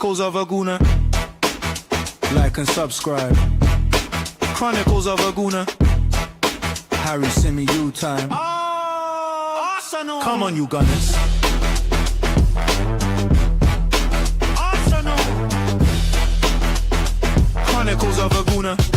Chronicles of a Gooner. Like and subscribe. Chronicles of a Gooner. Harry Symeou time. Arsenal. Come on, you Gunners. Arsenal. Chronicles of a Gooner.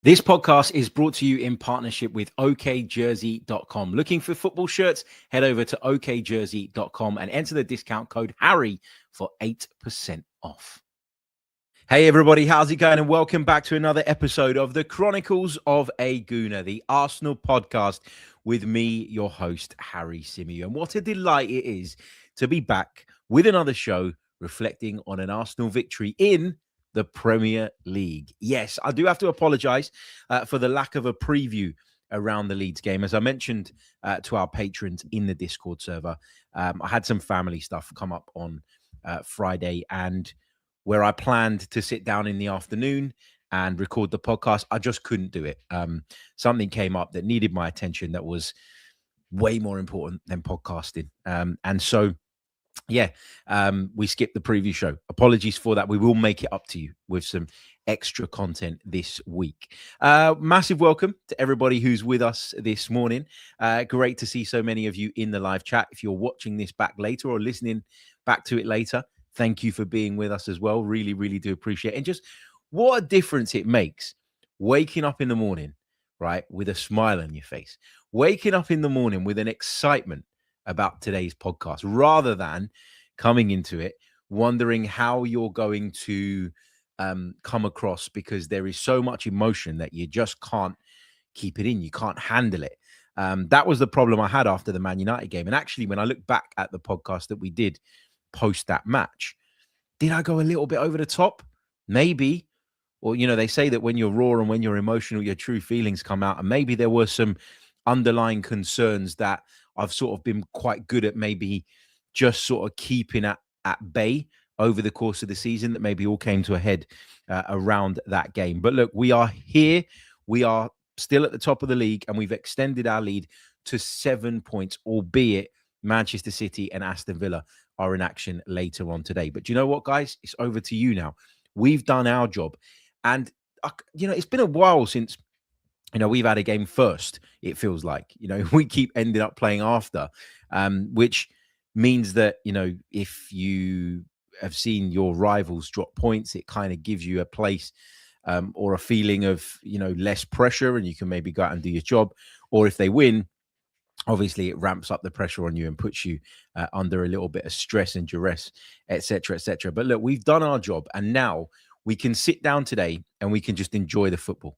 This podcast is brought to you in partnership with okjersey.com. Looking for football shirts? Head over to okjersey.com and enter the discount code Harry for 8% off. Hey everybody, how's it going? And welcome back to another episode of the Chronicles of a Gooner, the Arsenal podcast with me, your host, Harry Symeou. And what a delight it is to be back with another show reflecting on an Arsenal victory in the Premier League. Yes, I do have to apologise for the lack of a preview around the Leeds game. As I mentioned to our patrons in the Discord server, I had some family stuff come up on Friday, and where I planned to sit down in the afternoon and record the podcast, I just couldn't do it. Something came up that needed my attention that was way more important than podcasting. And so we skipped the preview show. Apologies for that. We will make it up to you with some extra content this week. Massive welcome to everybody who's with us this morning. Great to see so many of you in the live chat. If you're watching this back later or listening back to it later, thank you for being with us as well. Really, really do appreciate it. And just what a difference it makes waking up in the morning, right, with a smile on your face. Waking up in the morning with an excitement about today's podcast, rather than coming into it wondering how you're going to come across, because there is so much emotion that you just can't keep it in. You can't handle it. That was the problem I had after the Man United game. And actually, when I look back at the podcast that we did post that match, did I go a little bit over the top? Maybe. Or, you know, they say that when you're raw and when you're emotional, your true feelings come out. And maybe there were some underlying concerns that I've sort of been quite good at maybe just sort of keeping at bay over the course of the season, that maybe all came to a head around that game. But look, we are here. We are still at the top of the league, and we've extended our lead to 7 points, albeit Manchester City and Aston Villa are in action later on today. But do you know what, guys? It's over to you now. We've done our job. And, it's been a while since we've had a game first, it feels like. We keep ending up playing after, which means that, if you have seen your rivals drop points, it kind of gives you a place or a feeling of, less pressure, and you can maybe go out and do your job. Or if they win, obviously it ramps up the pressure on you and puts you under a little bit of stress and duress, etc., etc. But look, we've done our job, and now we can sit down today and we can just enjoy the football.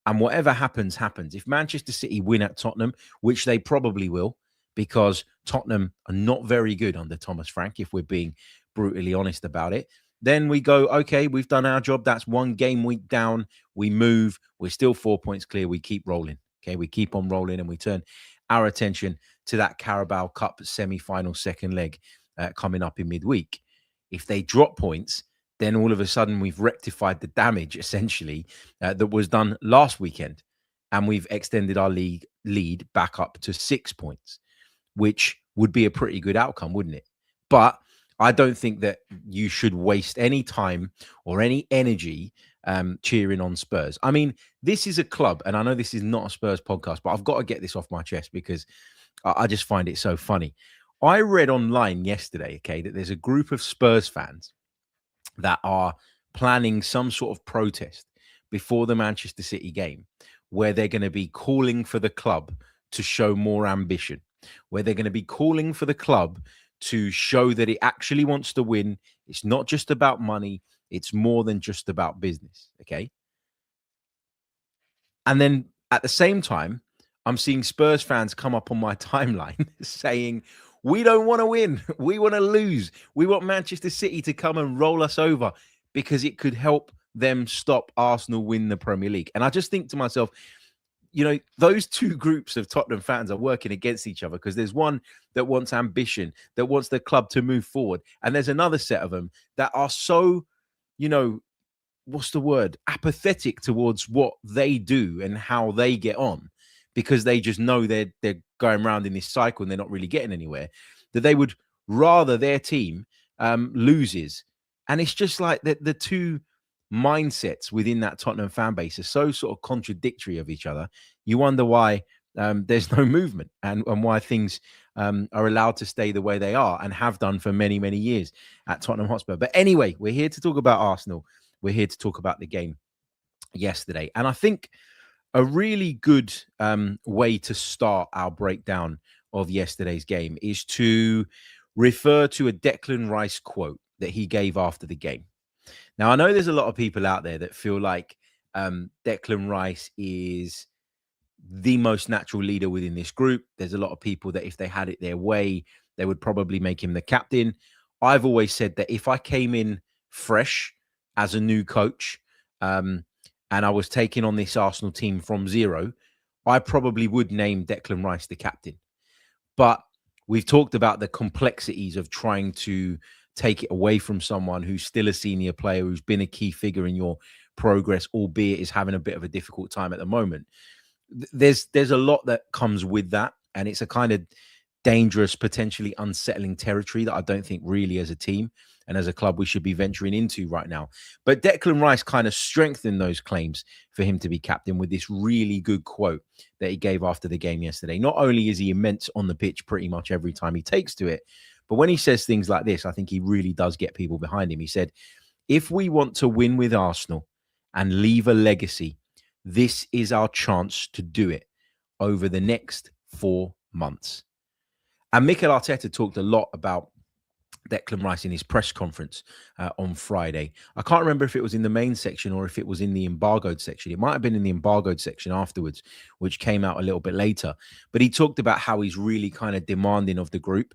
And whatever happens, happens. If Manchester City win at Tottenham, which they probably will, because Tottenham are not very good under Thomas Frank, if we're being brutally honest about it, then we go, okay, we've done our job. That's one game week down. We move. We're still 4 points clear. We keep rolling. Okay, we keep on rolling, and we turn our attention to that Carabao Cup semi-final second leg coming up in midweek. If they drop points, then all of a sudden we've rectified the damage, essentially, that was done last weekend. And we've extended our lead back up to 6 points, which would be a pretty good outcome, wouldn't it? But I don't think that you should waste any time or any energy cheering on Spurs. I mean, this is a club, and I know this is not a Spurs podcast, but I've got to get this off my chest because I just find it so funny. I read online yesterday, that there's a group of Spurs fans that are planning some sort of protest before the Manchester City game, where they're going to be calling for the club to show more ambition, where they're going to be calling for the club to show that it actually wants to win. It's not just about money. It's more than just about business. Okay. And then at the same time, I'm seeing Spurs fans come up on my timeline saying, we don't want to win. We want to lose. We want Manchester City to come and roll us over because it could help them stop Arsenal win the Premier League. And I just think to myself, those two groups of Tottenham fans are working against each other, because there's one that wants ambition, that wants the club to move forward. And there's another set of them that are so, apathetic towards what they do and how they get on, because they just know they're going around in this cycle and they're not really getting anywhere, that they would rather their team loses. And it's just like the two mindsets within that Tottenham fan base are so sort of contradictory of each other. You wonder why there's no movement and why things are allowed to stay the way they are and have done for many, many years at Tottenham Hotspur. But anyway, we're here to talk about Arsenal. We're here to talk about the game yesterday. And I think a really good way to start our breakdown of yesterday's game is to refer to a Declan Rice quote that he gave after the game. Now, I know there's a lot of people out there that feel like Declan Rice is the most natural leader within this group. There's a lot of people that if they had it their way, they would probably make him the captain. I've always said that if I came in fresh as a new coach and I was taking on this Arsenal team from zero, I probably would name Declan Rice the captain. But we've talked about the complexities of trying to take it away from someone who's still a senior player, who's been a key figure in your progress, albeit is having a bit of a difficult time at the moment. There's a lot that comes with that, and it's a kind of dangerous, potentially unsettling territory that I don't think really as a team and as a club we should be venturing into right now. But Declan Rice kind of strengthened those claims for him to be captain with this really good quote that he gave after the game yesterday. Not only is he immense on the pitch pretty much every time he takes to it, but when he says things like this, I think he really does get people behind him. He said, if we want to win with Arsenal and leave a legacy, this is our chance to do it over the next 4 months. And Mikel Arteta talked a lot about Declan Rice in his press conference on Friday. I can't remember if it was in the main section or if it was in the embargoed section. It might have been in the embargoed section afterwards, which came out a little bit later. But he talked about how he's really kind of demanding of the group.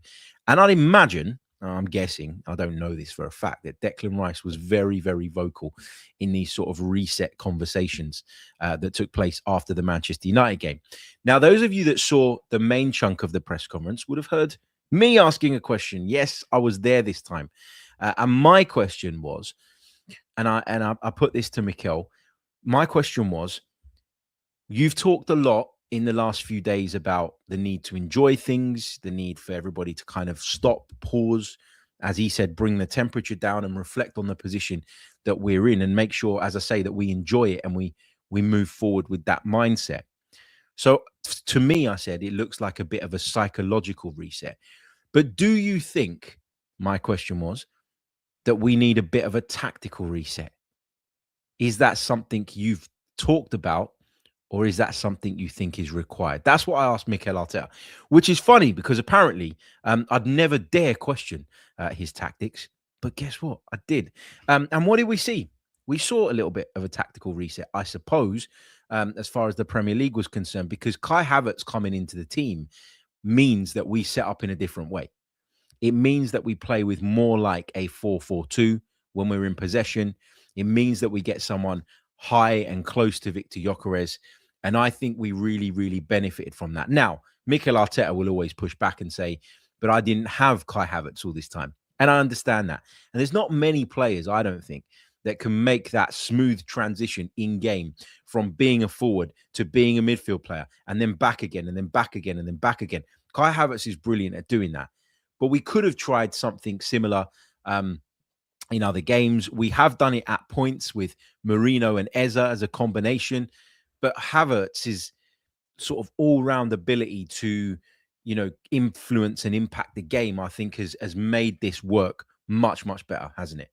And I'd imagine, I'm guessing, I don't know this for a fact, that Declan Rice was very, very vocal in these sort of reset conversations that took place after the Manchester United game. Now, those of you that saw the main chunk of the press conference would have heard me asking a question. Yes, I was there this time. And my question was, and I put this to Mikel, my question was, you've talked a lot in the last few days about the need to enjoy things, the need for everybody to kind of stop, pause, as he said, bring the temperature down and reflect on the position that we're in and make sure, as I say, that we enjoy it and we move forward with that mindset. So to me, I said, it looks like a bit of a psychological reset. But do you think, my question was, that we need a bit of a tactical reset? Is that something you've talked about? Or is that something you think is required? That's what I asked Mikel Arteta, which is funny because apparently I'd never dare question his tactics. But guess what? I did. And what did we see? We saw a little bit of a tactical reset, I suppose, as far as the Premier League was concerned, because Kai Havertz coming into the team means that we set up in a different way. It means that we play with more like a 4-4-2 when we're in possession. It means that we get someone high and close to Viktor Gyokeres. And I think we really, really benefited from that. Now, Mikel Arteta will always push back and say, but I didn't have Kai Havertz all this time. And I understand that. And there's not many players, I don't think, that can make that smooth transition in game from being a forward to being a midfield player and then back again and then back again and then back again. Kai Havertz is brilliant at doing that. But we could have tried something similar in other games. We have done it at points with Marino and Eza as a combination, but Havertz's sort of all-round ability to, you know, influence and impact the game, I think has made this work much, much better, hasn't it?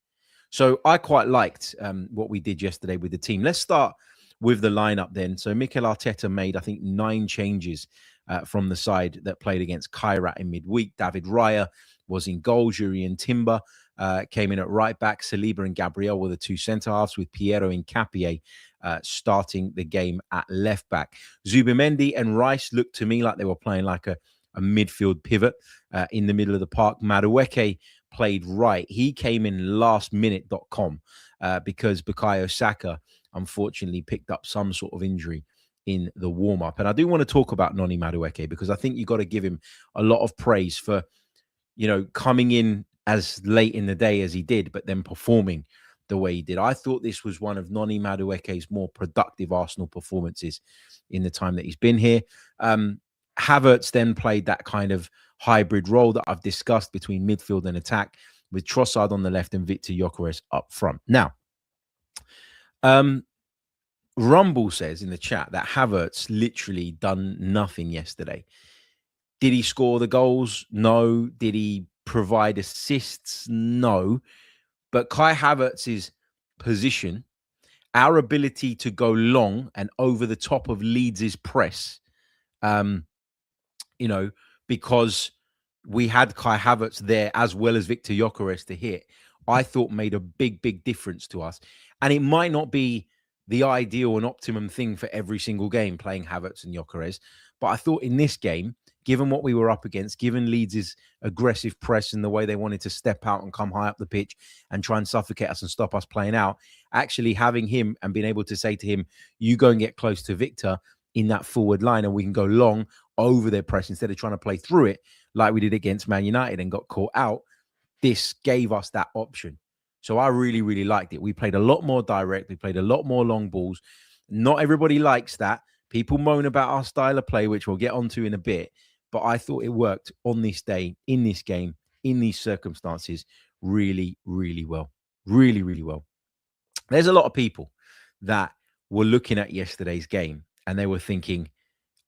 So I quite liked what we did yesterday with the team. Let's start with the lineup then. So Mikel Arteta made, I think, 9 changes from the side that played against Kairat in midweek. David Raya was in goal. Jurriën Timber came in at right back. Saliba and Gabriel were the 2 centre-halves, with Piero Hincapié starting the game at left back. Zubimendi and Rice looked to me like they were playing like a midfield pivot in the middle of the park. Madueke played right. He came in lastminute.com because Bukayo Saka unfortunately picked up some sort of injury in the warm-up. And I do want to talk about Noni Madueke because I think you've got to give him a lot of praise for, you know, coming in as late in the day as he did, but then performing the way he did. I thought this was one of Noni Madueke's more productive Arsenal performances in the time that he's been here. Havertz then played that kind of hybrid role that I've discussed between midfield and attack. with Trossard on the left and Viktor Gyokeres up front. Now, Rumble says in the chat that Havertz literally done nothing yesterday. Did he score the goals? No. Did he provide assists? No. But Kai Havertz's position, our ability to go long and over the top of Leeds' press, because we had Kai Havertz there as well as Viktor Gyokeres to hit, I thought made a big, big difference to us. And it might not be the ideal and optimum thing for every single game playing Havertz and Gyökeres, but I thought in this game, given what we were up against, given Leeds' aggressive press and the way they wanted to step out and come high up the pitch and try and suffocate us and stop us playing out, actually having him and being able to say to him, you go and get close to Viktor in that forward line and we can go long over their press instead of trying to play through it like we did against Man United and got caught out. This gave us that option. So I really, really liked it. We played a lot more direct. We played a lot more long balls. Not everybody likes that. People moan about our style of play, which we'll get onto in a bit. But I thought it worked on this day, in this game, in these circumstances, really, really well. Really, really well. There's a lot of people that were looking at yesterday's game and they were thinking,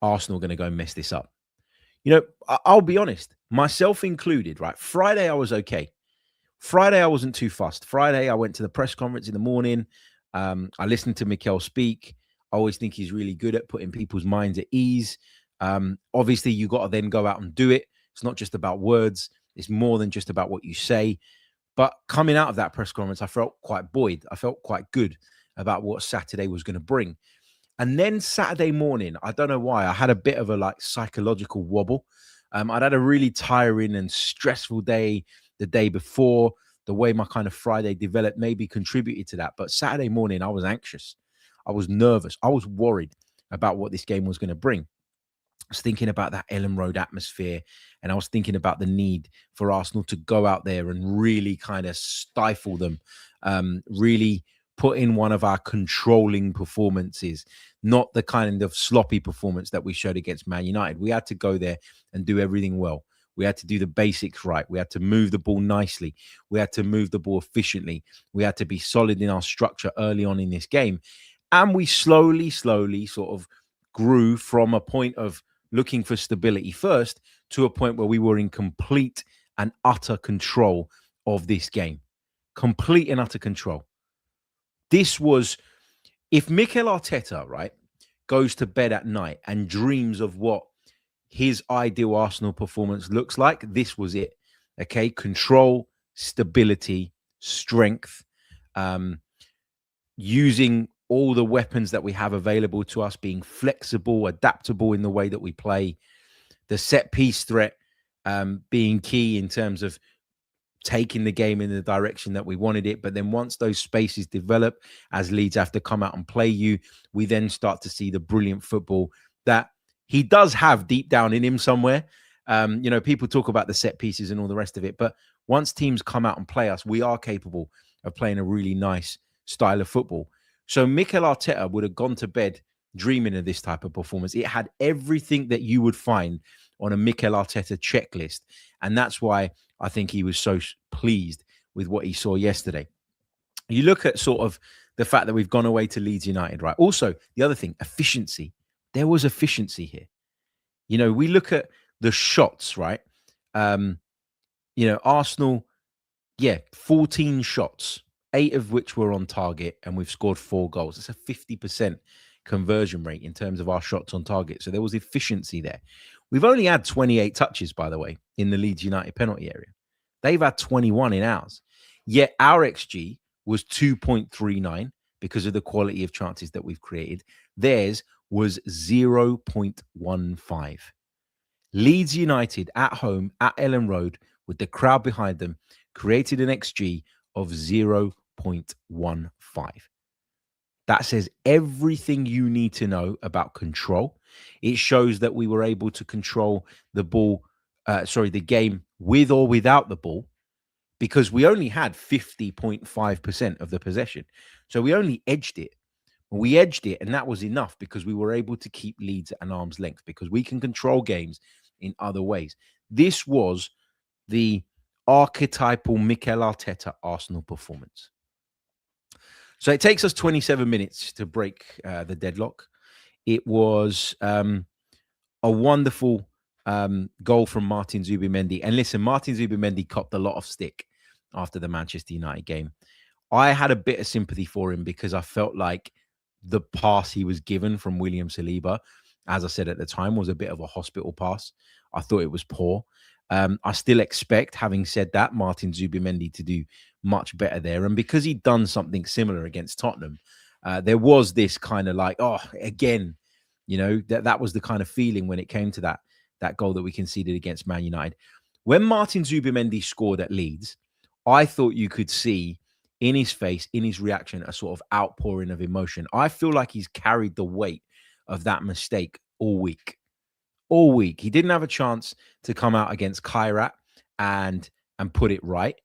Arsenal are going to go and mess this up. I'll be honest, myself included, right? Friday, I was okay. Friday, I wasn't too fussed. Friday, I went to the press conference in the morning. I listened to Mikel speak. I always think he's really good at putting people's minds at ease. Obviously, you got to then go out and do it. It's not just about words. It's more than just about what you say. But coming out of that press conference, I felt quite buoyed. I felt quite good about what Saturday was going to bring. And then Saturday morning, I don't know why, I had a bit of a psychological wobble. I'd had a really tiring and stressful day the day before. The way my kind of Friday developed maybe contributed to that. But Saturday morning, I was anxious. I was nervous. I was worried about what this game was going to bring. I was thinking about that Ellen Road atmosphere, and I was thinking about the need for Arsenal to go out there and really kind of stifle them, really put in one of our controlling performances, not the kind of sloppy performance that we showed against Man United. We had to go there and do everything well. We had to do the basics right. We had to move the ball nicely. We had to move the ball efficiently. We had to be solid in our structure early on in this game. And we slowly sort of grew from a point of looking for stability first to a point where we were in complete and utter control of this game. Complete and utter control. This was, if Mikel Arteta, right, goes to bed at night and dreams of what his ideal Arsenal performance looks like, this was it. Okay, control, stability, strength, using all the weapons that we have available to us, being flexible, adaptable in the way that we play, the set piece threat being key in terms of taking the game in the direction that we wanted it. But then once those spaces develop, as Leeds have to come out and play you, we then start to see the brilliant football that he does have deep down in him somewhere. People talk about the set pieces and all the rest of it, but once teams come out and play us, we are capable of playing a really nice style of football. So Mikel Arteta would have gone to bed dreaming of this type of performance. It had everything that you would find on a Mikel Arteta checklist. And that's why I think he was so pleased with what he saw yesterday. You look at sort of the fact that we've gone away to Leeds United, right? Also, the other thing, efficiency. There was efficiency here. We look at the shots, right? Arsenal, 14 shots, 8 of which were on target, and we've scored 4 goals. It's a 50% conversion rate in terms of our shots on target. So there was efficiency there. We've only had 28 touches, by the way, in the Leeds United penalty area. They've had 21 in ours. Yet our XG was 2.39 because of the quality of chances that we've created. Theirs was 0.15. Leeds United at home at Ellen Road with the crowd behind them created an XG of 0.15. That says everything you need to know about control. It shows that we were able to control the ball, the game with or without the ball, because we only had 50.5% of the possession. So we only edged it. We edged it, and that was enough because we were able to keep Leeds at an arm's length because we can control games in other ways. This was the archetypal Mikel Arteta Arsenal performance. So it takes us 27 minutes to break the deadlock. It was a wonderful goal from Martin Zubimendi. And listen, Martin Zubimendi copped a lot of stick after the Manchester United game. I had a bit of sympathy for him because I felt like the pass he was given from William Saliba, as I said at the time, was a bit of a hospital pass. I thought it was poor. I still expect, having said that, Martin Zubimendi to do much better there. And because he'd done something similar against Tottenham, there was this kind of like, oh, again, you know, that was the kind of feeling when it came to that goal that we conceded against Man United. When Martin Zubimendi scored at Leeds, I thought you could see in his face, in his reaction, a sort of outpouring of emotion. I feel like he's carried the weight of that mistake all week. All week. He didn't have a chance to come out against Kairat and put it right.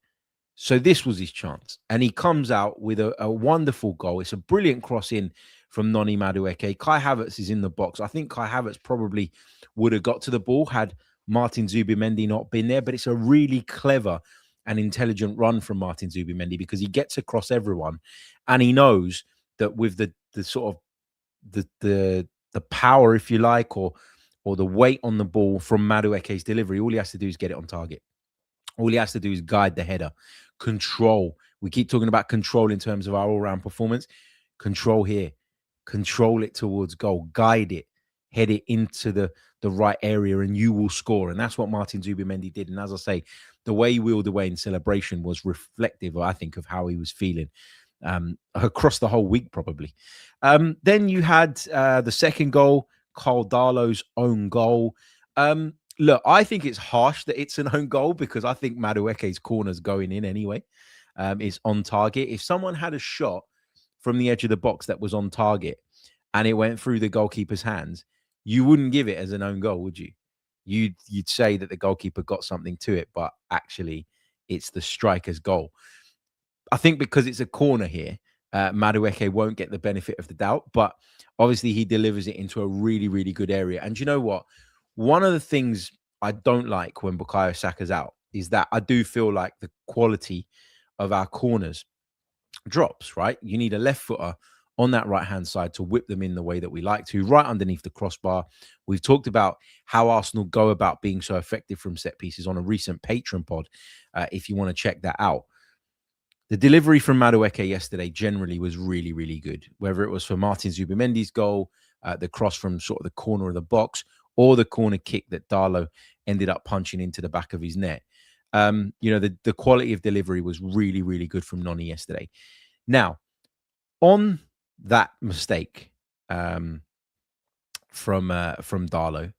So this was his chance. And he comes out with a wonderful goal. It's a brilliant cross in from Noni Madueke. Kai Havertz is in the box. I think Kai Havertz probably would have got to the ball had Martin Zubimendi not been there. But it's a really clever and intelligent run from Martin Zubimendi because he gets across everyone. And he knows that with the sort of the power, if you like, or the weight on the ball from Madueke's delivery, all he has to do is get it on target. All he has to do is guide the header. Control. We keep talking about control in terms of our all-round performance. Control here. Control it towards goal. Guide it. Head it into the right area and you will score. And that's what Martin Zubimendi did. And as I say, the way he wheeled away in celebration was reflective, I think, of how he was feeling across the whole week, probably. Then you had the second goal, Karl Darlow's own goal. Look, I think it's harsh that it's an own goal because I think Madueke's corner's going in anyway. It's on target. If someone had a shot from the edge of the box that was on target and it went through the goalkeeper's hands, you wouldn't give it as an own goal, would you? You'd say that the goalkeeper got something to it, but actually it's the striker's goal. I think because it's a corner here, Madueke won't get the benefit of the doubt, but obviously he delivers it into a really, really good area. And you know what? One of the things I don't like when Bukayo Saka's out is that I do feel like the quality of our corners drops, right? You need a left footer on that right-hand side to whip them in the way that we like to, right underneath the crossbar. We've talked about how Arsenal go about being so effective from set pieces on a recent Patreon pod, if you want to check that out. The delivery from Madueke yesterday generally was really, really good, whether it was for Martin Zubimendi's goal, the cross from sort of the corner of the box, or the corner kick that Darlow ended up punching into the back of his net. You know, the quality of delivery was really, really good from Noni yesterday. Now, on that mistake from Darlow,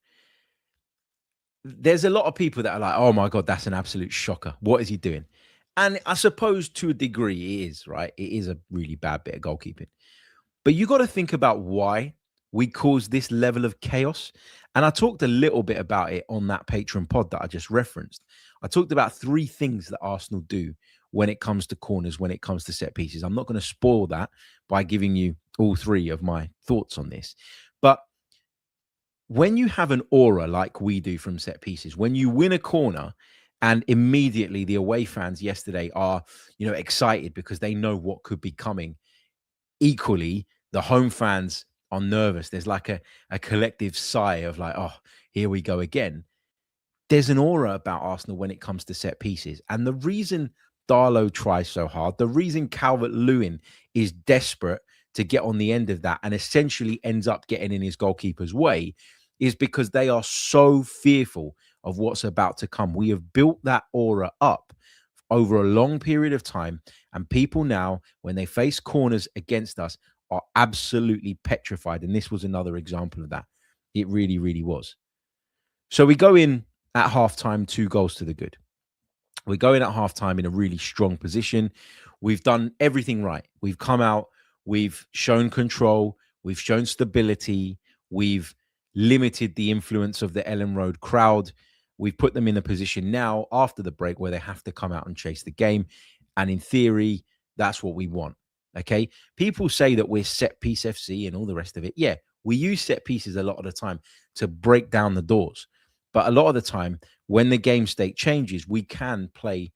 there's a lot of people that are like, oh my God, that's an absolute shocker. What is he doing? And I suppose to a degree it is, right? It is a really bad bit of goalkeeping. But you got to think about why we caused this level of chaos. And I talked a little bit about it on that Patreon pod that I just referenced. I talked about 3 things that Arsenal do when it comes to corners, when it comes to set pieces. I'm not going to spoil that by giving you all 3 of my thoughts on this. But when you have an aura like we do from set pieces, when you win a corner and immediately the away fans yesterday are, you know, excited because they know what could be coming. Equally, the home fans are nervous. There's like a collective sigh of like, oh, here we go again. There's an aura about Arsenal when it comes to set pieces. And the reason Darlow tries so hard, the reason Calvert-Lewin is desperate to get on the end of that and essentially ends up getting in his goalkeeper's way is because they are so fearful of what's about to come. We have built that aura up over a long period of time. And people now, when they face corners against us, are absolutely petrified. And this was another example of that. It really, really was. So we go in at halftime, 2 goals to the good. We go in at halftime in a really strong position. We've done everything right. We've come out, we've shown control, we've shown stability, we've limited the influence of the Ellen Road crowd. We've put them in a position now after the break where they have to come out and chase the game. And in theory, that's what we want. Okay. People say that we're set piece FC and all the rest of it. Yeah. We use set pieces a lot of the time to break down the doors. But a lot of the time, when the game state changes, we can play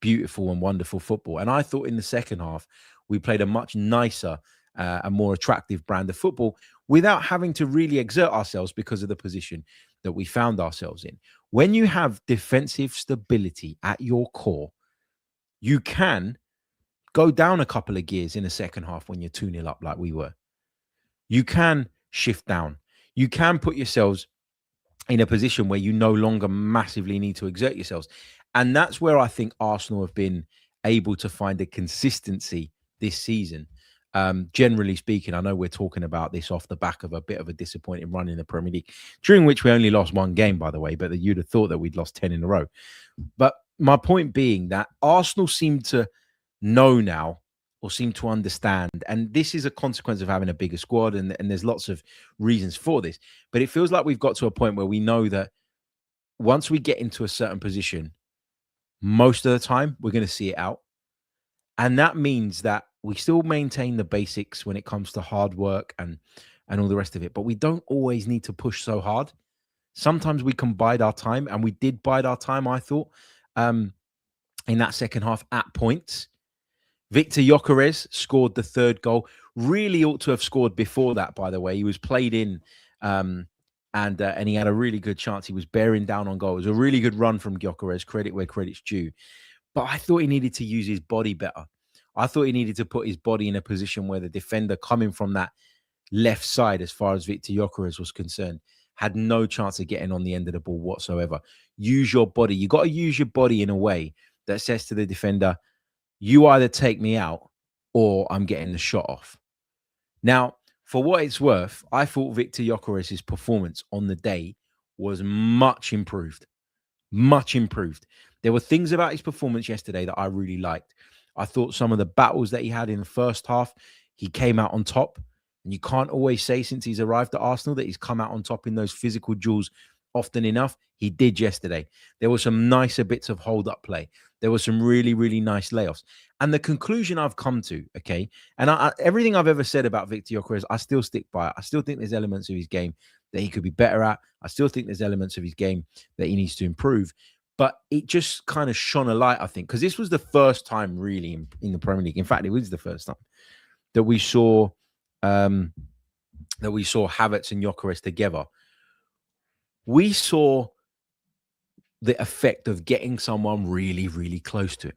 beautiful and wonderful football. And I thought in the second half, we played a much nicer and more attractive brand of football without having to really exert ourselves because of the position that we found ourselves in. When you have defensive stability at your core, you can go down a couple of gears in the second half when you're 2-0 up like we were. You can shift down. You can put yourselves in a position where you no longer massively need to exert yourselves. And that's where I think Arsenal have been able to find a consistency this season. Generally speaking, I know we're talking about this off the back of a bit of a disappointing run in the Premier League, during which we only lost one game, by the way, but you'd have thought that we'd lost 10 in a row. But my point being that Arsenal seem to know now, or seem to understand, and this is a consequence of having a bigger squad, and there's lots of reasons for this, but it feels like we've got to a point where we know that once we get into a certain position, most of the time we're going to see it out. And that means that we still maintain the basics when it comes to hard work and all the rest of it, but we don't always need to push so hard. Sometimes we can bide our time, and we did bide our time, I thought, in that second half at points. Viktor Gyokeres scored the third goal. Really ought to have scored before that, by the way. He was played in and he had a really good chance. He was bearing down on goal. It was a really good run from Gyökeres, credit where credit's due. But I thought he needed to use his body better. I thought he needed to put his body in a position where the defender coming from that left side, as far as Viktor Gyokeres was concerned, had no chance of getting on the end of the ball whatsoever. Use your body. You got to use your body in a way that says to the defender, you either take me out or I'm getting the shot off. Now, for what it's worth, I thought Viktor Gyokeres' performance on the day was much improved. Much improved. There were things about his performance yesterday that I really liked. I thought some of the battles that he had in the first half, he came out on top. And you can't always say since he's arrived at Arsenal that he's come out on top in those physical duels often enough. He did yesterday. There were some nicer bits of hold-up play. There were some really, really nice layoffs. And the conclusion I've come to, okay, and everything I've ever said about Viktor Gyokeres, I still stick by it. I still think there's elements of his game that he could be better at. I still think there's elements of his game that he needs to improve. But it just kind of shone a light, I think, because this was the first time really in the Premier League. In fact, it was the first time that we saw Havertz and Gyökeres together. We saw the effect of getting someone really, really close to him.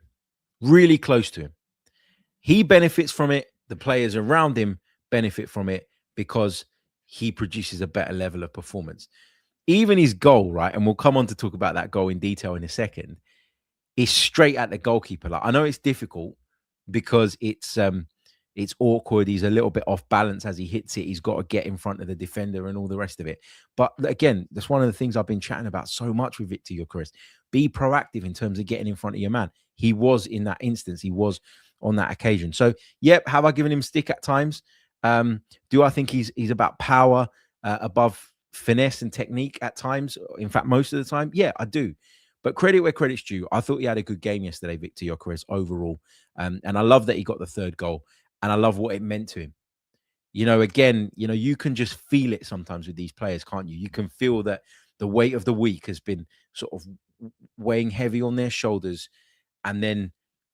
Really close to him. He benefits from it. The players around him benefit from it because he produces a better level of performance. Even his goal, right? And we'll come on to talk about that goal in detail in a second, is straight at the goalkeeper. Like, I know it's difficult because it's awkward. He's a little bit off balance as he hits it. He's got to get in front of the defender and all the rest of it. But again, that's one of the things I've been chatting about so much with Viktor Gyokeres. Be proactive in terms of getting in front of your man. He was in that instance. He was on that occasion. So, yep, have I given him stick at times? Do I think he's about power above finesse and technique at times? In fact, most of the time, yeah, I do. But credit where credit's due. I thought he had a good game yesterday, Viktor Gyokeres, overall. And I love that he got the third goal. And I love what it meant to him. You know, again, you know, you can just feel it sometimes with these players, can't you? You can feel that the weight of the week has been sort of weighing heavy on their shoulders. And then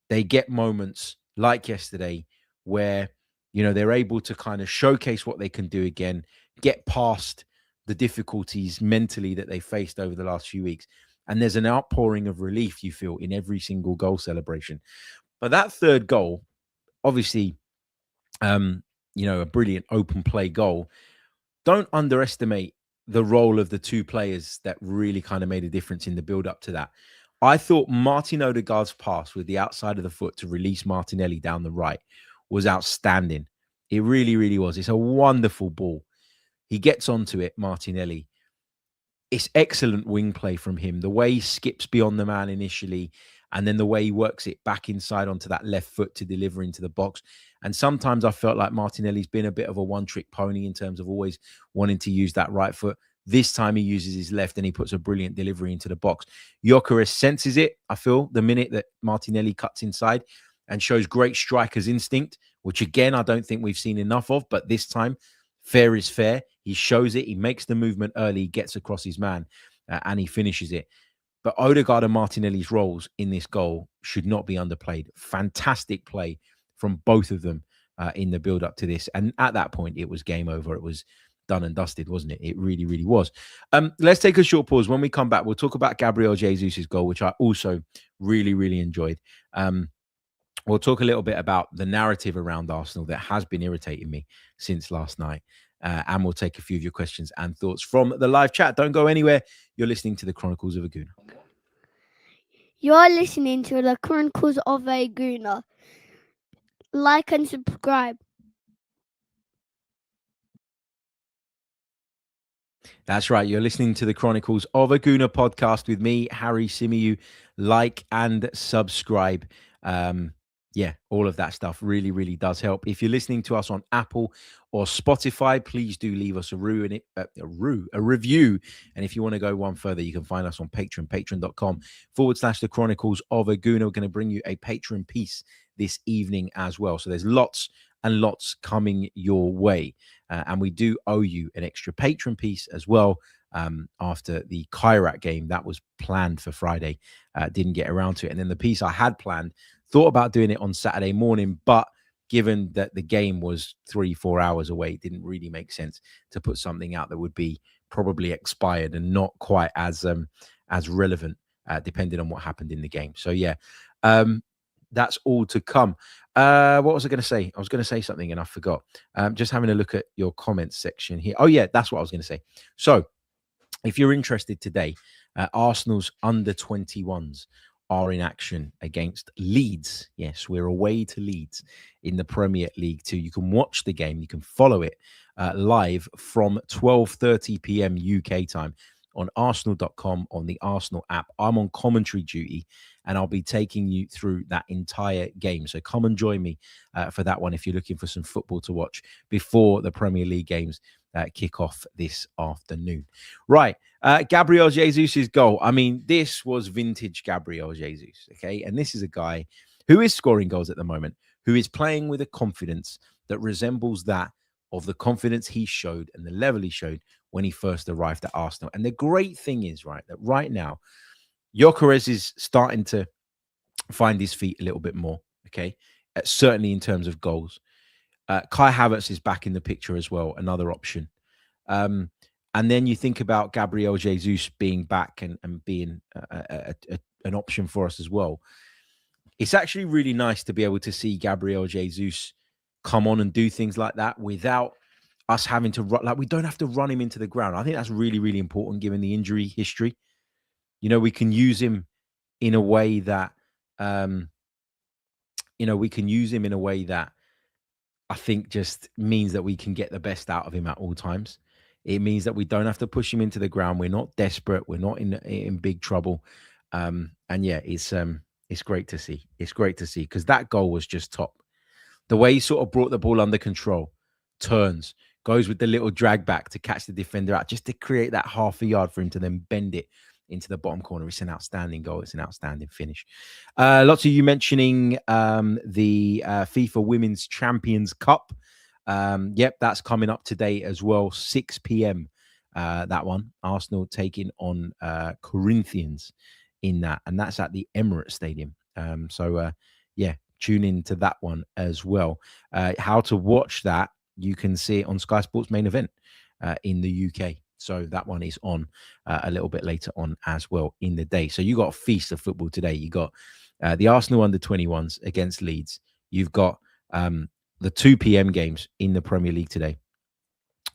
they get moments like yesterday where, you know, they're able to kind of showcase what they can do again, get past the difficulties mentally that they faced over the last few weeks. And there's an outpouring of relief, you feel, in every single goal celebration. But that third goal, obviously, you know, a brilliant open play goal. Don't underestimate the role of the two players that really kind of made a difference in the build up to that. I thought Martin Odegaard's pass with the outside of the foot to release Martinelli down the right was outstanding. It really, really was. It's a wonderful ball. He gets onto it, Martinelli. It's excellent wing play from him. The way he skips beyond the man initially, and then the way he works it back inside onto that left foot to deliver into the box. And sometimes I felt like Martinelli's been a bit of a one-trick pony in terms of always wanting to use that right foot. This time he uses his left and he puts a brilliant delivery into the box. Gyökeres senses it, I feel, the minute that Martinelli cuts inside, and shows great striker's instinct, which again, I don't think we've seen enough of. But this time, fair is fair. He shows it. He makes the movement early, gets across his man. and he finishes it. But Odegaard and Martinelli's roles in this goal should not be underplayed. Fantastic play from both of them in the build-up to this. And at that point, it was game over. It was done and dusted, wasn't it? It really, really was. Let's take a short pause. When we come back, we'll talk about Gabriel Jesus' goal, which I also really, really enjoyed. We'll talk a little bit about the narrative around Arsenal that has been irritating me since last night. And we'll take a few of your questions and thoughts from the live chat. Don't go anywhere. You're listening to the Chronicles of a Gooner. You're listening to the Chronicles of a Gooner. Like and subscribe. That's right. You're listening to the Chronicles of a Gooner podcast with me, Harry Symeou. Like and subscribe. Yeah, all of that stuff really, really does help. If you're listening to us on Apple or Spotify, please do leave us a review. And if you want to go one further, you can find us on Patreon, patreon.com/the Chronicles of a Gooner. We're going to bring you a Patreon piece this evening as well. So there's lots and lots coming your way. And we do owe you an extra Patreon piece as well after the Kairat game that was planned for Friday. Didn't get around to it. And then the piece I had planned, thought about doing it on Saturday morning, but given that the game was 3-4 hours away, it didn't really make sense to put something out that would be probably expired and not quite as relevant, depending on what happened in the game. So yeah, that's all to come. What was I going to say? I was going to say something and I forgot. Just having a look at your comments section here. Oh yeah, that's what I was going to say. So if you're interested today, Arsenal's under 21s are in action against Leeds. Yes, we're away to Leeds in the Premier League 2. You can watch the game. You can follow it live from 12:30 p.m. UK time on arsenal.com, on the Arsenal app. I'm on commentary duty and I'll be taking you through that entire game. So come and join me for that one if you're looking for some football to watch before the Premier League games kick off this afternoon. Right. Gabriel Jesus' goal. I mean, this was vintage Gabriel Jesus. Okay. And this is a guy who is scoring goals at the moment, who is playing with a confidence that resembles that of the confidence he showed and the level he showed when he first arrived at Arsenal. And the great thing is, right, that right now, Gyökeres is starting to find his feet a little bit more. Okay. Certainly in terms of goals. Kai Havertz is back in the picture as well, another option. And then you think about Gabriel Jesus being back and being an option for us as well. It's actually really nice to be able to see Gabriel Jesus come on and do things like that without us having to run. Like, we don't have to run him into the ground. I think that's really, really important given the injury history. You know, we can use him in a way that, I think just means that we can get the best out of him at all times. It means that we don't have to push him into the ground. We're not desperate. We're not in big trouble. And yeah, it's great to see. It's great to see because that goal was just top. The way he sort of brought the ball under control, turns, goes with the little drag back to catch the defender out, just to create that half a yard for him to then bend it into the bottom corner. It's an outstanding goal. It's an outstanding finish. Lots of you mentioning the FIFA Women's Champions Cup. Yep, that's coming up today as well. 6 p.m. That one. Arsenal taking on Corinthians in that. And that's at the Emirates Stadium. Yeah, tune in to that one as well. How to watch that, you can see it on Sky Sports Main Event in the UK. So that one is on a little bit later on as well in the day. So you got a feast of football today. You got the Arsenal under 21s against Leeds. You've got the 2 p.m. games in the Premier League today,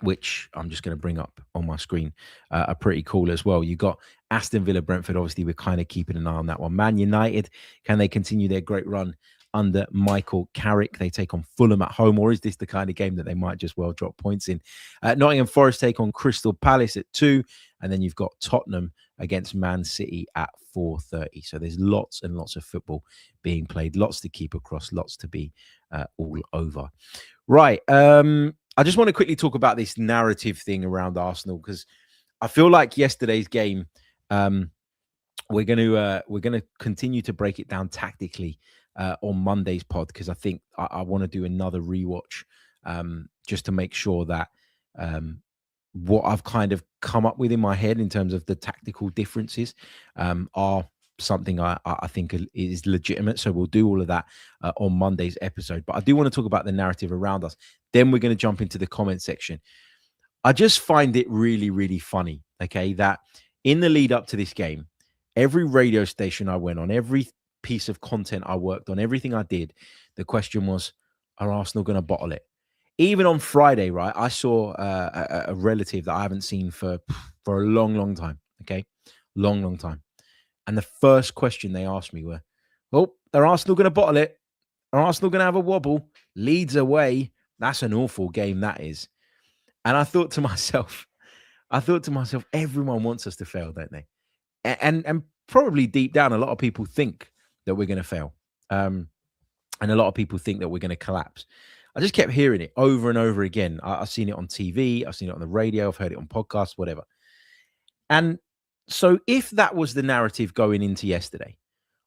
which I'm just going to bring up on my screen, are pretty cool as well. You got Aston Villa, Brentford. Obviously, we're kind of keeping an eye on that one. Man United, can they continue their great run under Michael Carrick? They take on Fulham at home, or is this the kind of game that they might just well drop points in? Nottingham Forest take on Crystal Palace at 2, and then you've got Tottenham against Man City at 4:30. So there's lots and lots of football being played, lots to keep across, lots to be all over. Right. I just want to quickly talk about this narrative thing around Arsenal, because I feel like yesterday's game, we're going to continue to break it down tactically on Monday's pod, because I think I want to do another rewatch just to make sure that what I've kind of come up with in my head in terms of the tactical differences are something I think is legitimate. So we'll do all of that on Monday's episode. But I do want to talk about the narrative around us. Then we're going to jump into the comment section. I just find it really, really funny, okay, that in the lead up to this game, every radio station I went on, every piece of content I worked on, everything I did, the question was, are Arsenal going to bottle it? Even on Friday, right, I saw a relative that I haven't seen for a long, long time, okay? Long, long time. And the first question they asked me were, oh, are Arsenal going to bottle it? Are Arsenal going to have a wobble? Leeds away. That's an awful game, that is. And I thought to myself, everyone wants us to fail, don't they? And probably deep down, a lot of people think that we're going to fail. And a lot of people think that we're going to collapse. I just kept hearing it over and over again. I've seen it on TV. I've seen it on the radio. I've heard it on podcasts, whatever. And so if that was the narrative going into yesterday,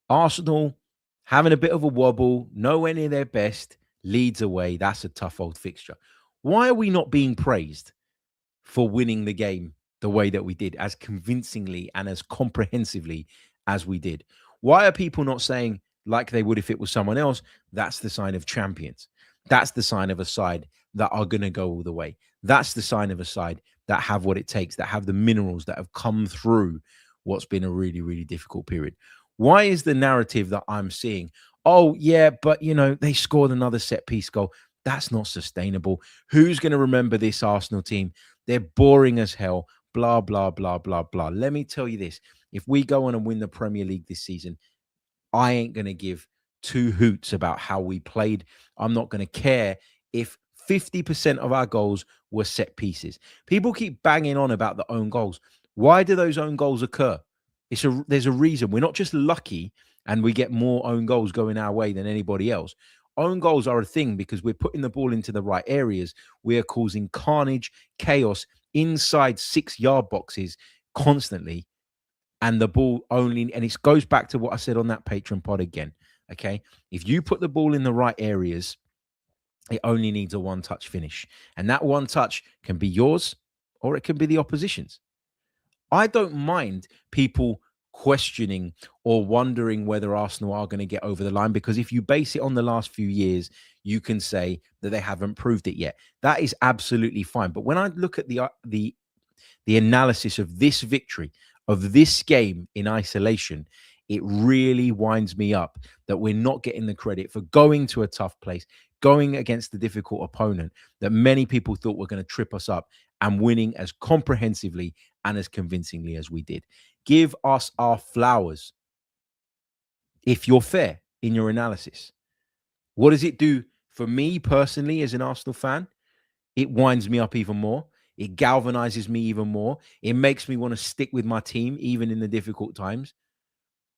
Arsenal having a bit of a wobble, nowhere near their best, Leeds away, that's a tough old fixture. Why are we not being praised for winning the game the way that we did, as convincingly and as comprehensively as we did? Why are people not saying, like they would if it was someone else, that's the sign of champions? That's the sign of a side that are going to go all the way. That's the sign of a side that have what it takes, that have the minerals, that have come through what's been a really, really difficult period. Why is the narrative that I'm seeing, oh, yeah, but, they scored another set-piece goal? That's not sustainable. Who's going to remember this Arsenal team? They're boring as hell, blah, blah, blah, blah, blah. Let me tell you this. If we go on and win the Premier League this season, I ain't going to give two hoots about how we played. I'm not going to care if 50% of our goals were set pieces. People keep banging on about the own goals. Why do those own goals occur? There's a reason. We're not just lucky and we get more own goals going our way than anybody else. Own goals are a thing because we're putting the ball into the right areas. We are causing carnage, chaos inside 6-yard boxes constantly. And the ball only, and it goes back to what I said on that Patreon pod again. Okay. If you put the ball in the right areas, it only needs a one-touch finish. And that one touch can be yours or it can be the opposition's. I don't mind people questioning or wondering whether Arsenal are going to get over the line, because if you base it on the last few years, you can say that they haven't proved it yet. That is absolutely fine. But when I look at the analysis of this victory, of this game in isolation, it really winds me up that we're not getting the credit for going to a tough place, going against a difficult opponent that many people thought were going to trip us up, and winning as comprehensively and as convincingly as we did. Give us our flowers if you're fair in your analysis. What does it do for me personally as an Arsenal fan? It winds me up even more. It galvanizes me even more. It makes me want to stick with my team even in the difficult times.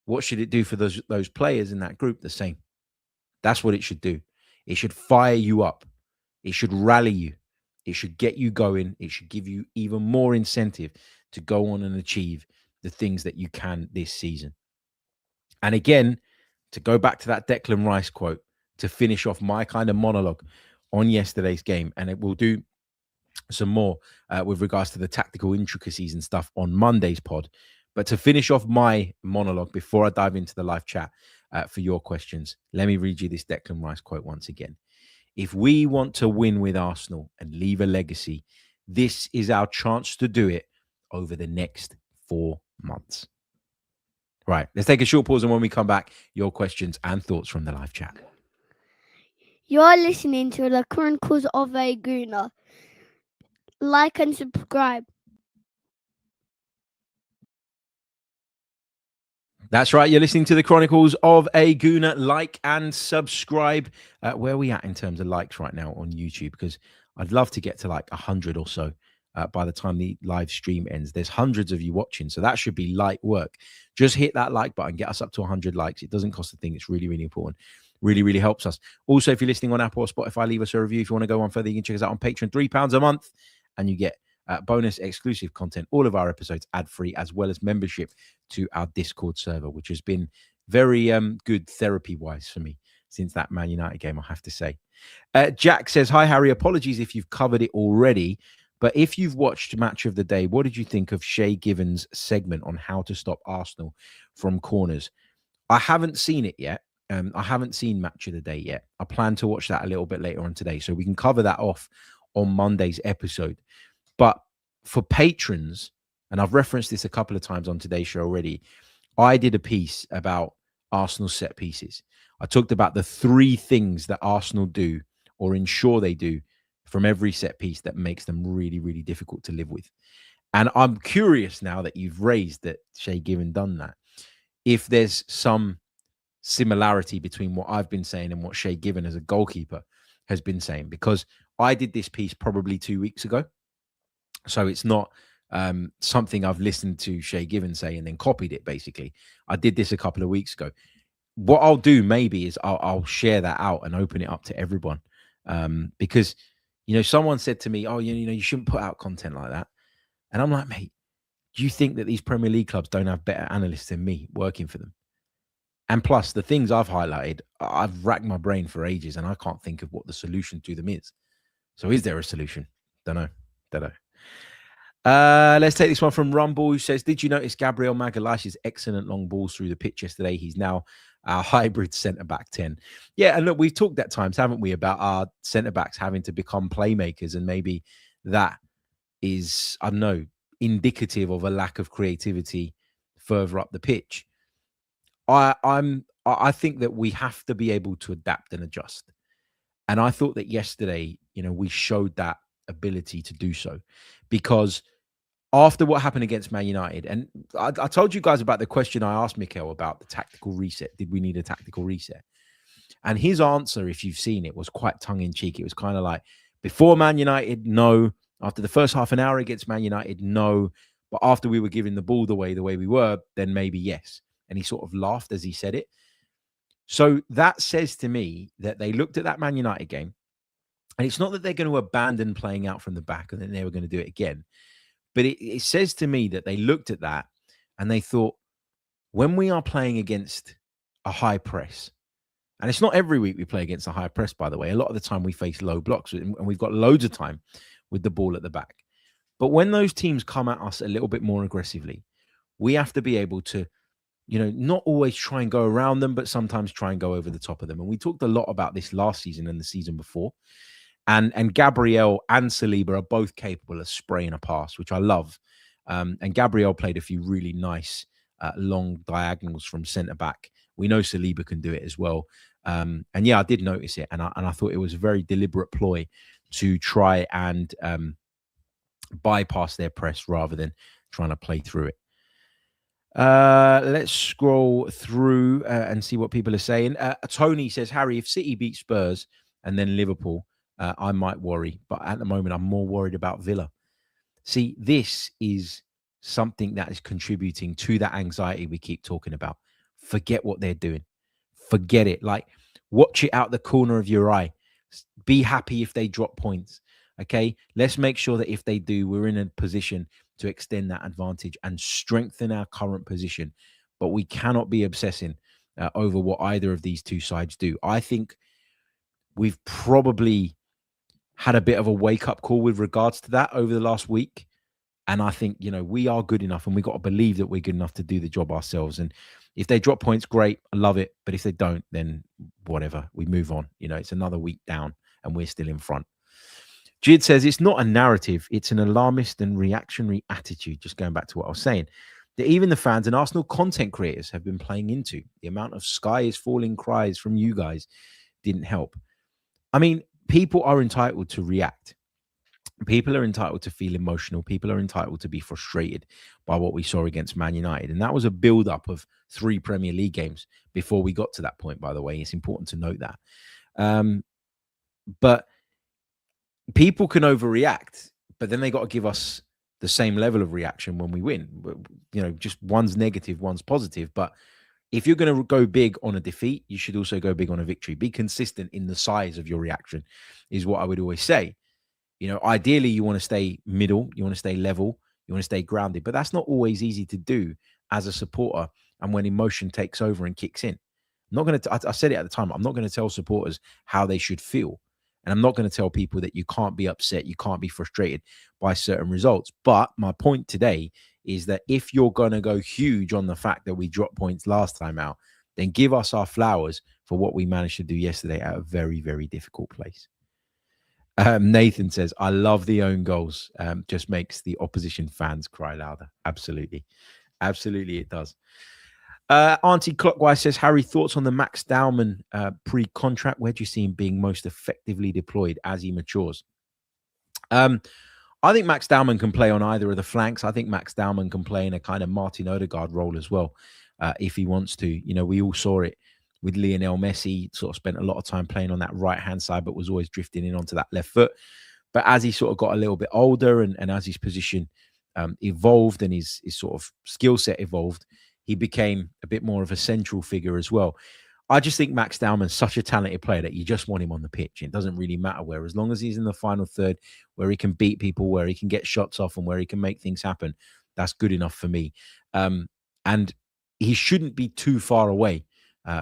What should it do for those players in that group? The same. That's what it should do. It should fire you up. It should rally you. It should get you going. It should give you even more incentive to go on and achieve the things that you can this season. And again, to go back to that Declan Rice quote, to finish off my kind of monologue on yesterday's game, and it will do some more with regards to the tactical intricacies and stuff on Monday's pod. But to finish off my monologue before I dive into the live chat for your questions, let me read you this Declan Rice quote once again. If we want to win with Arsenal and leave a legacy, this is our chance to do it over the next 4 months. Right, let's take a short pause, and when we come back, your questions and thoughts from the live chat. You're listening to the Chronicles of a Gooner. Like and subscribe. That's right. You're listening to the Chronicles of a Gooner. Like and subscribe. Where are we at in terms of likes right now on YouTube? Because I'd love to get to like 100 or so by the time the live stream ends. There's hundreds of you watching, so that should be light work. Just hit that like button. Get us up to 100 likes. It doesn't cost a thing. It's really, really important. Really, really helps us. Also, if you're listening on Apple or Spotify, leave us a review. If you want to go on further, you can check us out on Patreon. £3 a month. And you get bonus exclusive content, all of our episodes ad-free, as well as membership to our Discord server, which has been very good therapy-wise for me since that Man United game, I have to say. Jack says, hi, Harry. Apologies if you've covered it already, But if you've watched Match of the Day, what did you think of Shay Given's segment on how to stop Arsenal from corners? I haven't seen it yet. I haven't seen Match of the Day yet. I plan to watch that a little bit later on today, so we can cover that off on Monday's episode. But for patrons, and I've referenced this a couple of times on today's show already, I did a piece about Arsenal set pieces. I talked about the 3 things that Arsenal do or ensure they do from every set piece that makes them really, really difficult to live with. And I'm curious now that you've raised that Shay Given done that, if there's some similarity between what I've been saying and what Shay Given as a goalkeeper has been saying, because I did this piece probably 2 weeks ago. So it's not something I've listened to Shay Given say and then copied it, basically. I did this a couple of weeks ago. What I'll do maybe is I'll share that out and open it up to everyone. Because, you know, someone said to me, oh, you know, you shouldn't put out content like that. And I'm like, mate, do you think that these Premier League clubs don't have better analysts than me working for them? And plus, the things I've highlighted, I've racked my brain for ages and I can't think of what the solution to them is. So is there a solution? Don't know. Let's take this one from Rumble, who says, did you notice Gabriel Magalhaes's excellent long balls through the pitch yesterday? He's now our hybrid centre-back 10. Yeah, and look, we've talked at times, haven't we, about our centre-backs having to become playmakers, and maybe that is, I don't know, indicative of a lack of creativity further up the pitch. I think that we have to be able to adapt and adjust. And I thought that yesterday, you know, we showed that ability to do so, because after what happened against Man United, and I told you guys about the question I asked Mikel about the tactical reset. Did we need a tactical reset? And his answer, if you've seen it, was quite tongue-in-cheek. It was kind of like, before Man United, no. After the first half an hour against Man United, no. But after we were giving the ball the way we were, then maybe yes. And he sort of laughed as he said it. So that says to me that they looked at that Man United game, and it's not that they're going to abandon playing out from the back and then they were going to do it again. But it says to me that they looked at that and they thought, when we are playing against a high press, and it's not every week we play against a high press, by the way. A lot of the time we face low blocks, and we've got loads of time with the ball at the back. But when those teams come at us a little bit more aggressively, we have to be able to, you know, not always try and go around them, but sometimes try and go over the top of them. And we talked a lot about this last season and the season before. And Gabriel and Saliba are both capable of spraying a pass, which I love. And Gabriel played a few really nice long diagonals from centre-back. We know Saliba can do it as well. And yeah, I did notice it. And I thought it was a very deliberate ploy to try and bypass their press rather than trying to play through it. Let's scroll through and see what people are saying. Tony says, Harry, if City beat Spurs and then Liverpool, I might worry. But at the moment, I'm more worried about Villa. See, this is something that is contributing to that anxiety we keep talking about. Forget what they're doing. Forget it. Like, watch it out the corner of your eye. Be happy if they drop points. Okay, let's make sure that if they do, we're in a position to extend that advantage and strengthen our current position. But we cannot be obsessing over what either of these two sides do. I think we've probably had a bit of a wake-up call with regards to that over the last week. And I think, you know, we are good enough, and we got to believe that we're good enough to do the job ourselves. And if they drop points, great. I love it. But if they don't, then whatever. We move on. You know, it's another week down and we're still in front. Jid says, it's not a narrative. It's an alarmist and reactionary attitude. Just going back to what I was saying, that even the fans and Arsenal content creators have been playing into. The amount of sky is falling cries from you guys didn't help. I mean, people are entitled to react. People are entitled to feel emotional. People are entitled to be frustrated by what we saw against Man United. And that was a build-up of 3 Premier League games before we got to that point, by the way. It's important to note that. But people can overreact, but then they got to give us the same level of reaction when we win. You know, just one's negative, one's positive. But if you're going to go big on a defeat, you should also go big on a victory. Be consistent in the size of your reaction is what I would always say. You know, ideally, you want to stay middle, you want to stay level, you want to stay grounded, but that's not always easy to do as a supporter. And when emotion takes over and kicks in, I'm not going to, I said it at the time, I'm not going to tell supporters how they should feel. And I'm not going to tell people that you can't be upset, you can't be frustrated by certain results. But my point today is that if you're going to go huge on the fact that we dropped points last time out, then give us our flowers for what we managed to do yesterday at a very, very difficult place. Nathan says, I love the own goals. Just makes the opposition fans cry louder. Absolutely. Absolutely, it does. Auntie Clockwise says, Harry, thoughts on the Max Dowman pre-contract? Where do you see him being most effectively deployed as he matures? I think Max Dowman can play on either of the flanks. I think Max Dowman can play in a kind of Martin Odegaard role as well, if he wants to. You know, we all saw it with Lionel Messi, sort of spent a lot of time playing on that right-hand side, but was always drifting in onto that left foot. But as he sort of got a little bit older and as his position evolved and his sort of skill set evolved, he became a bit more of a central figure as well. I just think Max Dowman's such a talented player that you just want him on the pitch. It doesn't really matter where, as long as he's in the final third, where he can beat people, where he can get shots off and where he can make things happen, that's good enough for me. And he shouldn't be too far away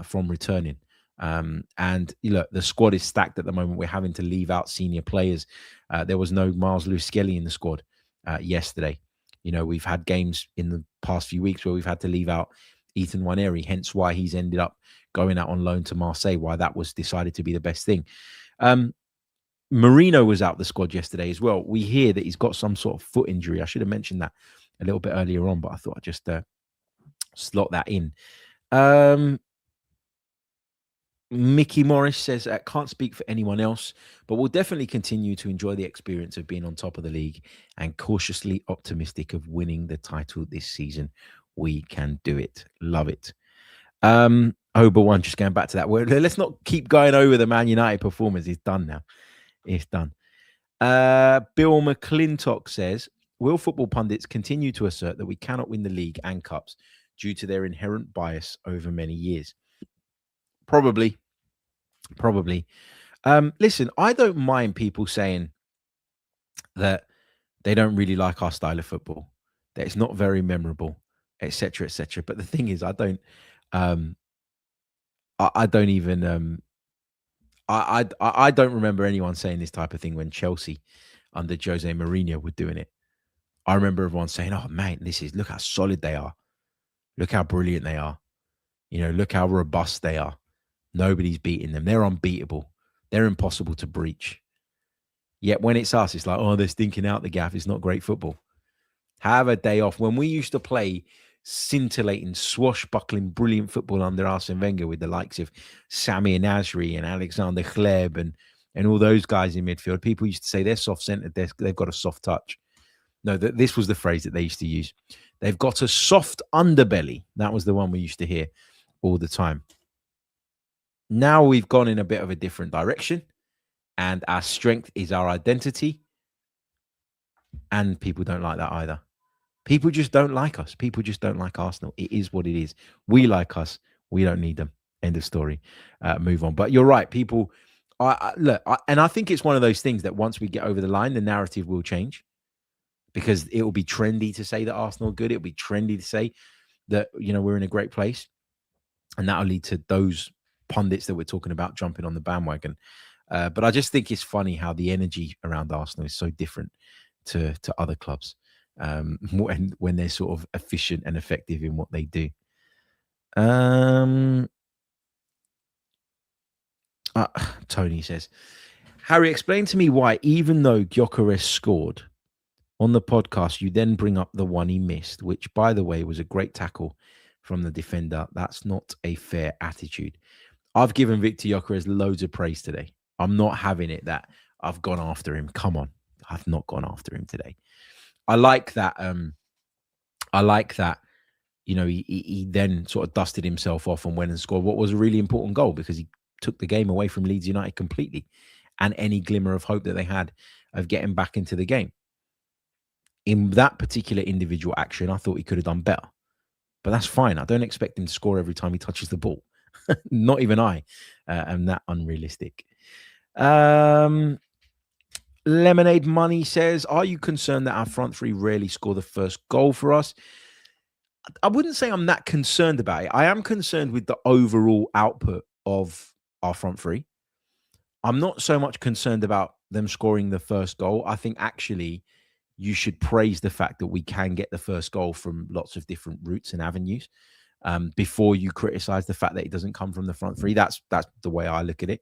from returning. And look, the squad is stacked at the moment. We're having to leave out senior players. There was no Miles Lewis-Skelly in the squad yesterday. You know, we've had games in the past few weeks where we've had to leave out Ethan Nwaneri, hence why he's ended up going out on loan to Marseille, why that was decided to be the best thing. Marino was out the squad yesterday as well. We hear that he's got some sort of foot injury. I should have mentioned that a little bit earlier on, but I thought I'd just slot that in. Mickey Morris says, can't speak for anyone else, but we'll definitely continue to enjoy the experience of being on top of the league and cautiously optimistic of winning the title this season. We can do it. Love it. But one, just going back to that word. Let's not keep going over the Man United performance. It's done now. It's done. Bill McClintock says, will football pundits continue to assert that we cannot win the league and cups due to their inherent bias over many years? Probably. Listen, I don't mind people saying that they don't really like our style of football, that it's not very memorable, etc., etc. But the thing is, I don't remember anyone saying this type of thing when Chelsea under Jose Mourinho were doing it. I remember everyone saying, "Oh man, look how solid they are, look how brilliant they are, you know, look how robust they are. Nobody's beating them. They're unbeatable. They're impossible to breach." Yet when it's us, it's like, oh, they're stinking out the gaff. It's not great football. Have a day off. When we used to play scintillating, swashbuckling, brilliant football under Arsene Wenger with the likes of Sami Nasri and Alexander Hleb and all those guys in midfield, people used to say they're soft-centered, they've got a soft touch. No, this was the phrase that they used to use. They've got a soft underbelly. That was the one we used to hear all the time. Now we've gone in a bit of a different direction, and our strength is our identity. And people don't like that either. People just don't like us. People just don't like Arsenal. It is what it is. We like us. We don't need them. End of story. Move on. But you're right. People, and I think it's one of those things that once we get over the line, the narrative will change, because it will be trendy to say that Arsenal are good. It will be trendy to say that, you know, we're in a great place, and that will lead to those pundits that we're talking about jumping on the bandwagon. But I just think it's funny how the energy around Arsenal is so different to other clubs when they're sort of efficient and effective in what they do. Tony says, Harry, explain to me why, even though Gyökeres scored on the podcast, you then bring up the one he missed, which, by the way, was a great tackle from the defender. That's not a fair attitude. I've given Viktor Gyokeres loads of praise today. I'm not having it that I've gone after him. Come on. I've not gone after him today. I like that. You know, he then sort of dusted himself off and went and scored what was a really important goal, because he took the game away from Leeds United completely, and any glimmer of hope that they had of getting back into the game. In that particular individual action, I thought he could have done better, but that's fine. I don't expect him to score every time he touches the ball. Not even I am that unrealistic. Lemonade Money says, are you concerned that our front three rarely score the first goal for us? I wouldn't say I'm that concerned about it. I am concerned with the overall output of our front three. I'm not so much concerned about them scoring the first goal. I think actually you should praise the fact that we can get the first goal from lots of different routes and avenues before you criticize the fact that it doesn't come from the front three. That's the way I look at it.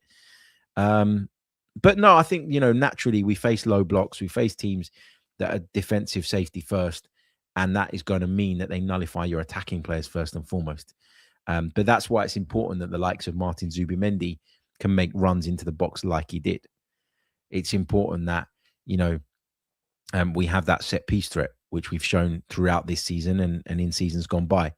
But no, I think, naturally we face low blocks. We face teams that are defensive safety first, and that is going to mean that they nullify your attacking players first and foremost. But that's why it's important that the likes of Martin Zubimendi can make runs into the box like he did. It's important that, we have that set piece threat, which we've shown throughout this season and in seasons gone by.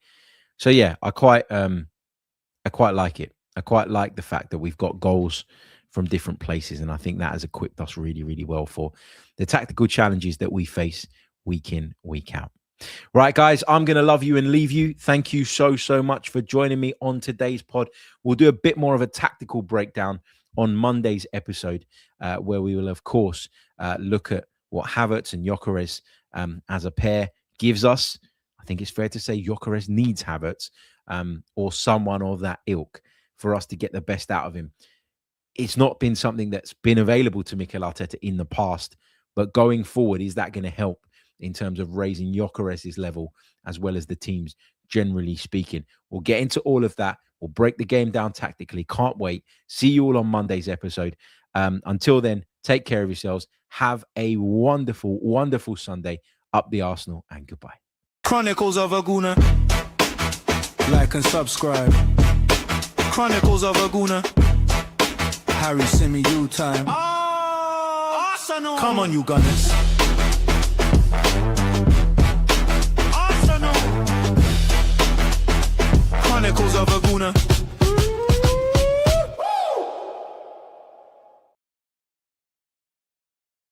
So yeah, I quite like it. I quite like the fact that we've got goals from different places, and I think that has equipped us really, really well for the tactical challenges that we face week in, week out. Right, guys, I'm going to love you and leave you. Thank you so much for joining me on today's pod. We'll do a bit more of a tactical breakdown on Monday's episode, where we will, of course, look at what Havertz and Gyökeres as a pair gives us. I think it's fair to say Gyökeres needs Havertz or someone of that ilk for us to get the best out of him. It's not been something that's been available to Mikel Arteta in the past, but going forward, is that going to help in terms of raising Gyökeres' level as well as the team's, generally speaking? We'll get into all of that. We'll break the game down tactically. Can't wait. See you all on Monday's episode. Until then, take care of yourselves. Have a wonderful, wonderful Sunday. Up the Arsenal, and goodbye. Chronicles of a Gooner. Like and subscribe. Chronicles of a Gooner. Harry Symeou time. Arsenal. Come on, you Gunners.